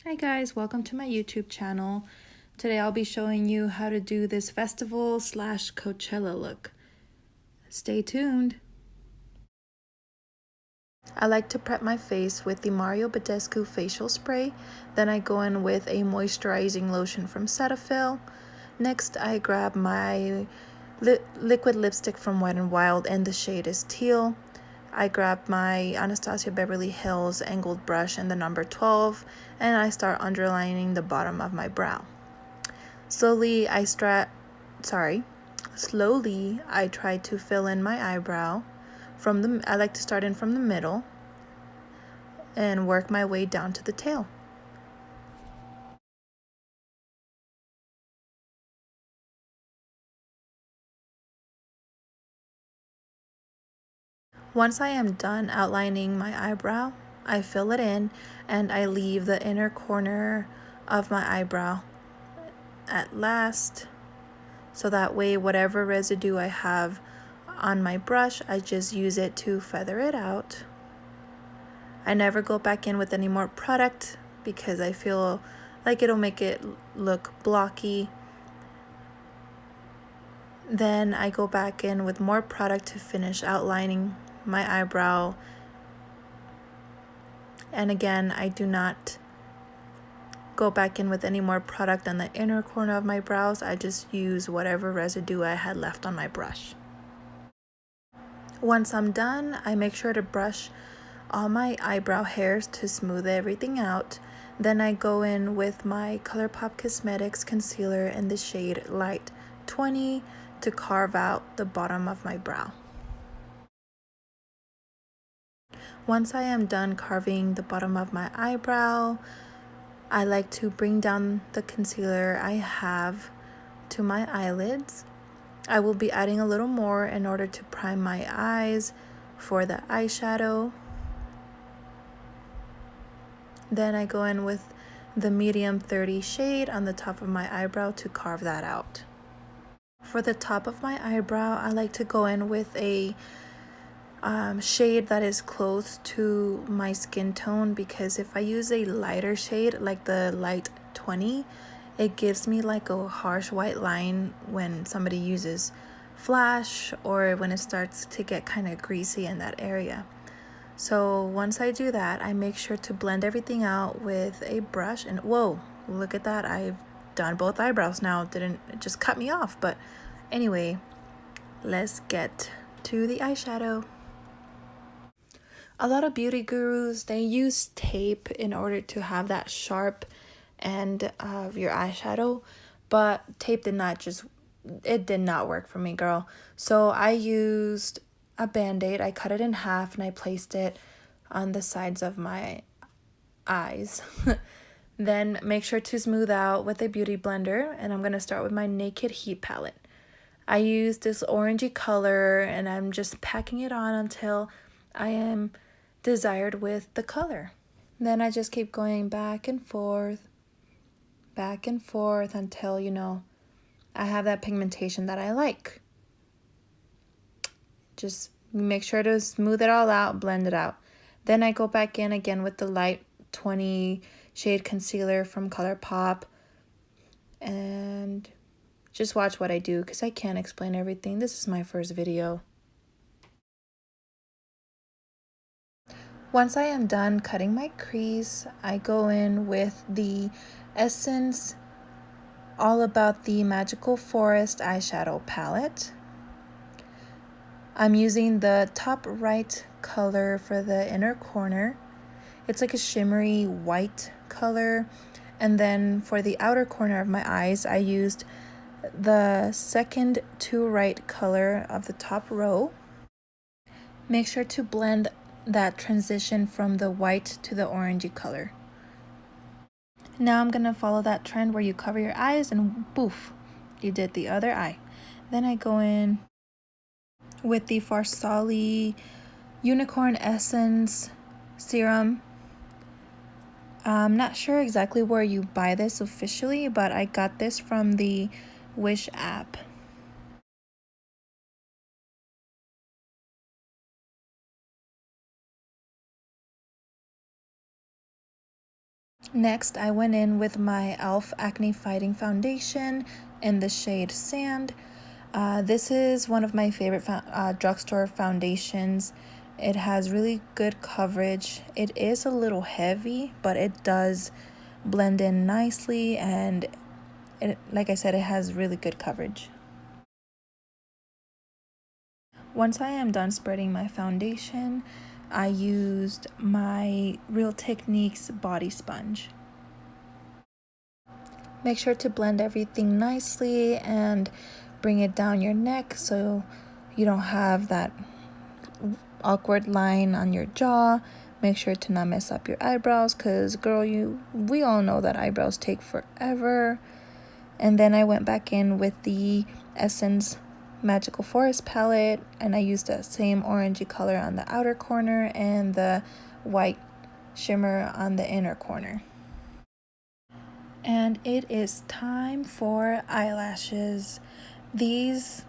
Hi guys, welcome to my YouTube channel. Today I'll be showing you how to do this festival / Coachella look. Stay tuned. I like to prep my face with the Mario Badescu facial spray. Then I go in with a moisturizing lotion from Cetaphil. Next I grab my liquid lipstick from Wet n Wild and the shade is Teal. I grab my Anastasia Beverly Hills angled brush and the number 12 and I start underlining the bottom of my brow. Slowly I try to fill in my eyebrow. I like to start in from the middle and work my way down to the tail. Once I am done outlining my eyebrow, I fill it in and I leave the inner corner of my eyebrow at last, so that way whatever residue I have on my brush, I just use it to feather it out. I never go back in with any more product because I feel like it'll make it look blocky. Then I go back in with more product to finish outlining my eyebrow. And again, I do not go back in with any more product on the inner corner of my brows. I just use whatever residue I had left on my brush. Once I'm done, I make sure to brush all my eyebrow hairs to smooth everything out. Then I go in with my ColourPop Cosmetics concealer in the shade Light 20 to carve out the bottom of my brow. Once I am done carving the bottom of my eyebrow, I like to bring down the concealer I have to my eyelids. I will be adding a little more in order to prime my eyes for the eyeshadow. Then I go in with the medium 30 shade on the top of my eyebrow to carve that out. For the top of my eyebrow, I like to go in with a shade that is close to my skin tone, because if I use a lighter shade like the Light 20, it gives me like a harsh white line when somebody uses flash or when it starts to get kind of greasy in that area. So once I do that, I make sure to blend everything out with a brush. And whoa, look at that, I've done both eyebrows now. It just cut me off. But anyway, let's get to the eyeshadow. A lot of beauty gurus, they use tape in order to have that sharp end of your eyeshadow, but tape did not work for me, girl. So I used a band-aid. I cut it in half and I placed it on the sides of my eyes. Then make sure to smooth out with a beauty blender, and I'm going to start with my Naked Heat palette. I use this orangey color and I'm just packing it on until I am desired with the color. Then I just keep going back and forth until, you know, I have that pigmentation that I like. Just make sure to smooth it all out, blend it out. Then I go back in again with the Light 20 shade concealer from ColourPop, and just watch what I do because I can't explain everything. This is my first video. Once I am done cutting my crease, I go in with the Essence All About the Magical Forest eyeshadow palette. I'm using the top right color for the inner corner. It's like a shimmery white color. And then for the outer corner of my eyes, I used the second to right color of the top row. Make sure to blend that transition from the white to the orangey color. Now I'm gonna follow that trend where you cover your eyes and poof, you did the other eye. Then I go in with the Farsali Unicorn Essence Serum. I'm not sure exactly where you buy this officially, but I got this from the Wish app. Next, I went in with my e.l.f. Acne Fighting Foundation in the shade Sand. This is one of my favorite drugstore foundations. It has really good coverage. It is a little heavy, but it does blend in nicely, and like I said, it has really good coverage. Once I am done spreading my foundation, I used my Real Techniques body sponge. Make sure to blend everything nicely and bring it down your neck so you don't have that awkward line on your jaw. Make sure to not mess up your eyebrows, because girl, we all know that eyebrows take forever. And then I went back in with the Essence Magical Forest palette, and I used that same orangey color on the outer corner and the white shimmer on the inner corner. And it is time for eyelashes. These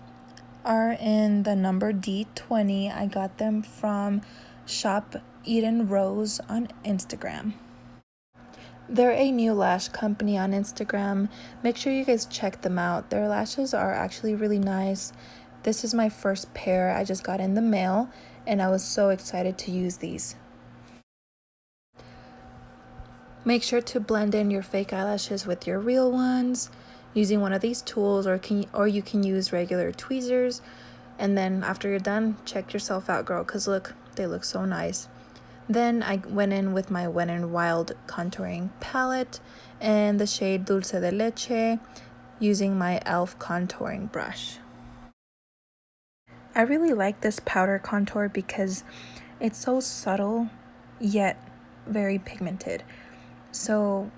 are in the number D20. I got them from Shop Eden Rose on Instagram. They're a new lash company on Instagram. Make sure you guys check them out. Their lashes are actually really nice. This is my first pair I just got in the mail, and I was so excited to use these. Make sure to blend in your fake eyelashes with your real ones using one of these tools, or you can use regular tweezers. And then after you're done, check yourself out, girl, because look, they look so nice. Then I went in with my Wet n Wild contouring palette and the shade Dulce de Leche using my e.l.f. contouring brush. I really like this powder contour because it's so subtle yet very pigmented. So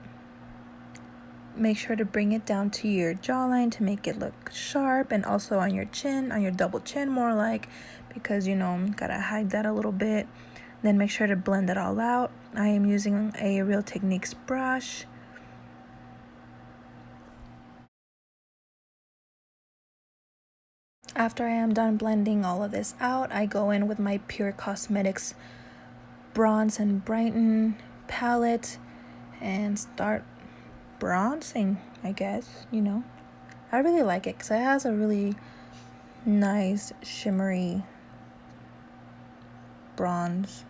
make sure to bring it down to your jawline to make it look sharp, and also on your chin, on your double chin more like, because gotta hide that a little bit. Then make sure to blend it all out. I am using a Real Techniques brush. After I am done blending all of this out, I go in with my Pure Cosmetics Bronze and Brighten palette and start bronzing, I guess. I really like it because it has a really nice shimmery bronze.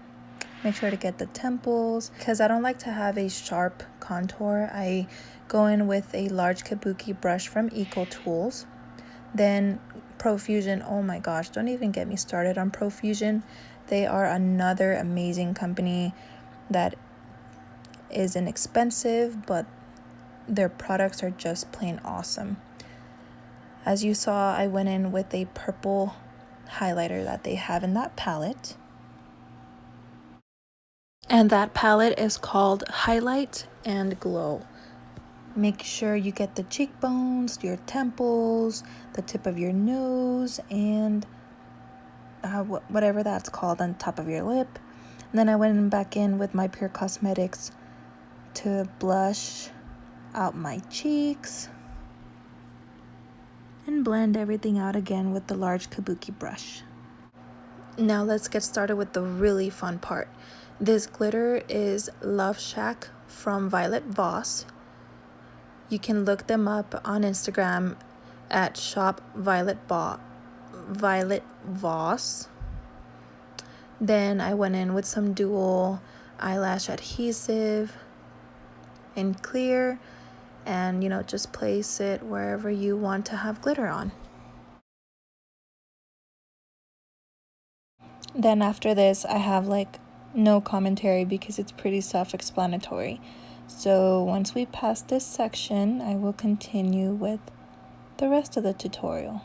Make sure to get the temples, because I don't like to have a sharp contour. I go in with a large kabuki brush from Eco Tools. Then Profusion, oh my gosh, don't even get me started on Profusion. They are another amazing company that is inexpensive, but their products are just plain awesome. As you saw, I went in with a purple highlighter that they have in that palette. And that palette is called Highlight and Glow. Make sure you get the cheekbones, your temples, the tip of your nose, and whatever that's called on top of your lip. And then I went back in with my Pure Cosmetics to blush out my cheeks and blend everything out again with the large kabuki brush. Now let's get started with the really fun part. This glitter is Love Shack from Violet Voss. You can look them up on Instagram at shop Violet Voss. Then I went in with some dual eyelash adhesive in clear, and just place it wherever you want to have glitter on. Then after this, I have no commentary because it's pretty self-explanatory. So once we pass this section, I will continue with the rest of the tutorial.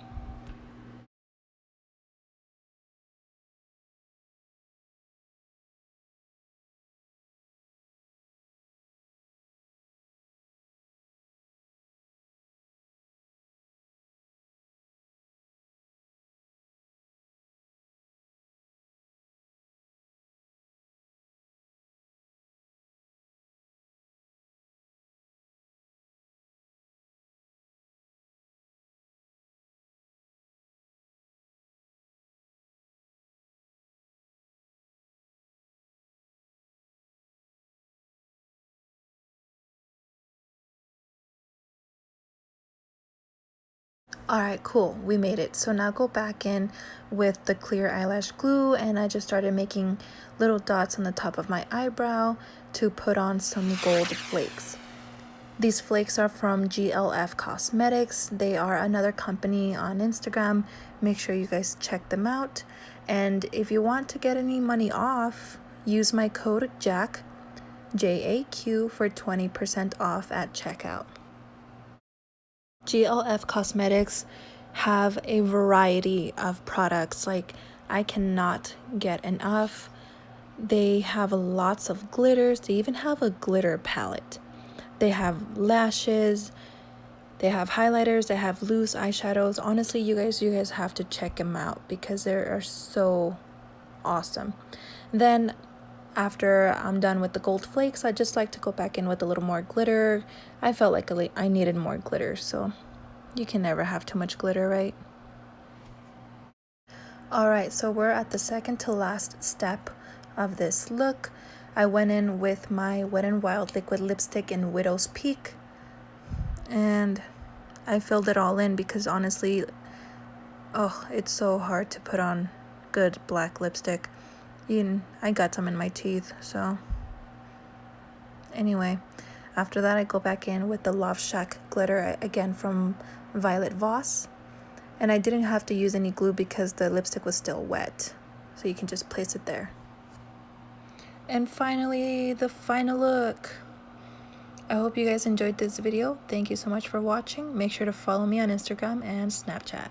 Alright, cool, we made it. So now go back in with the clear eyelash glue, and I just started making little dots on the top of my eyebrow to put on some gold flakes. These flakes are from GLF Cosmetics. They are another company on Instagram. Make sure you guys check them out. And if you want to get any money off, use my code JAQ, JAQ, for 20% off at checkout. GLF Cosmetics have a variety of products. Like, I cannot get enough. They have lots of glitters. They even have a glitter palette. They have lashes, they have highlighters, they have loose eyeshadows. Honestly, you guys have to check them out because they are so awesome. Then after I'm done with the gold flakes, I just like to go back in with a little more glitter. I felt like I needed more glitter, so you can never have too much glitter, right? Alright, so we're at the second to last step of this look. I went in with my Wet n Wild liquid lipstick in Widow's Peak, and I filled it all in because honestly, it's so hard to put on good black lipstick. I got some in my teeth, so anyway, after that I go back in with the Love Shack glitter, again from Violet Voss, and I didn't have to use any glue because the lipstick was still wet, so you can just place it there. And finally, the final look. I hope you guys enjoyed this video. Thank you so much for watching. Make sure to follow me on Instagram and Snapchat.